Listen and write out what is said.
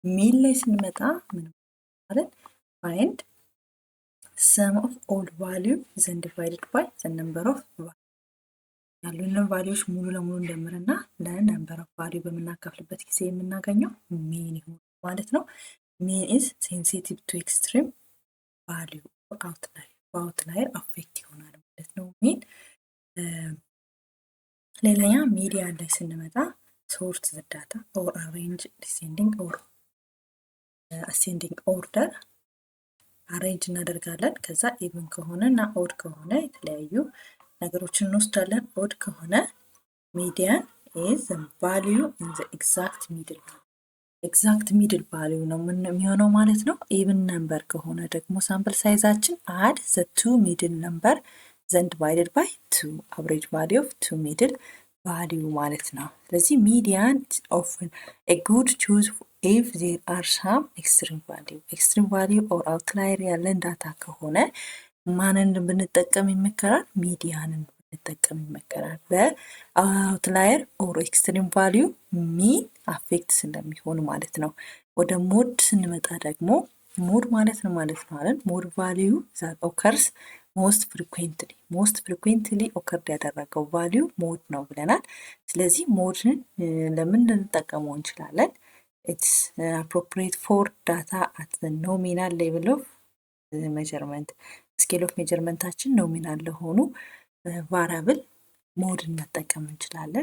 ሚን ላይ ስንመጣ ምን ማለት find sum of all value then divided by the number of ያሉንን ቫልዩዎች ሙሉ ለሙሉ እንደምርና ለነምበር ኦፍ ቫልዩ በምናካፍልበት ጊዜ የምናገኘው ሚን ይሆናል ማለት ነው። ሚን ኢዝ ሴንሲቲቭ ቱ ኤክስትሪም ቫልዩ በአውትላየር አፌክት ይሆናል ማለት ነው ሚን። ሌላኛ ሚዲያን ላይ ስንመጣ ሶርት ዘ ዳታ ኦር አሬንጅ ዲሴንዲንግ ኦር አሴንዲንግ ኦርደር አሬንጅ እናደርጋለን። ከዛ ኢቭን ከሆነ እና ኦድ ከሆነ የተለያዩ ነገሮችን እንወስዳለን። ኦድ ከሆነ ሚዲያን ኢዝ ዘ ቫልዩ ኢን ዘ ኤግዛክት ሚድል ቫልዩ ነው የሚሆነው ማለት ነው። ኢቭን ነምበር ከሆነ ደግሞ ሳምፕል ሳይዛችን አድ ዘ ቱ ሚድል ነምበር ዘን ዲቫይድድ ባይ ቱ አቨሬጅ ቫልዩ ኦፍ ቱ ሚድል ቫልዩ ማለት ነው። ስለዚህ ሚዲያን ኦፍን ኤ ጉድ ቹዝ ኢፍ ዜር አር ሳም ኤክስትሪም ቫልዩ ኦር አውትላየር ያለን ዳታ ከሆነ ማንን ብንጠቀም ይመከራል? ሚዲያንን ብንጠቀም ይመከራል። በአውትላየር ኦር ኤክስትሪም ቫልዩ ሚን አፌክት ስለሚሆን ማለት ነው። ወደ ሞድ ስንመጣ ደግሞ ሞድ ማለት ነው አይደል? ሞድ ቫልዩ ዛት ኦከርስ ሞስት ፍሪኩዌንትሊ ኦከርድ ያደረገው ቫልዩ ሞድ ነው ብለናል። ስለዚህ ሞድን ለምን ልንጠቀመው እንችላለን? ኢትስ አፕሮፕሪየት ፎር ዳታ አት ዘ ኖሚናል ሌቭል ኦፍ ሜጀርመንት ስኬል ኦፍ ሜጀርመንታችን ኖሚናል ለሆኑ ቫሪያብል ሞድን መጠቀም እንችላለን።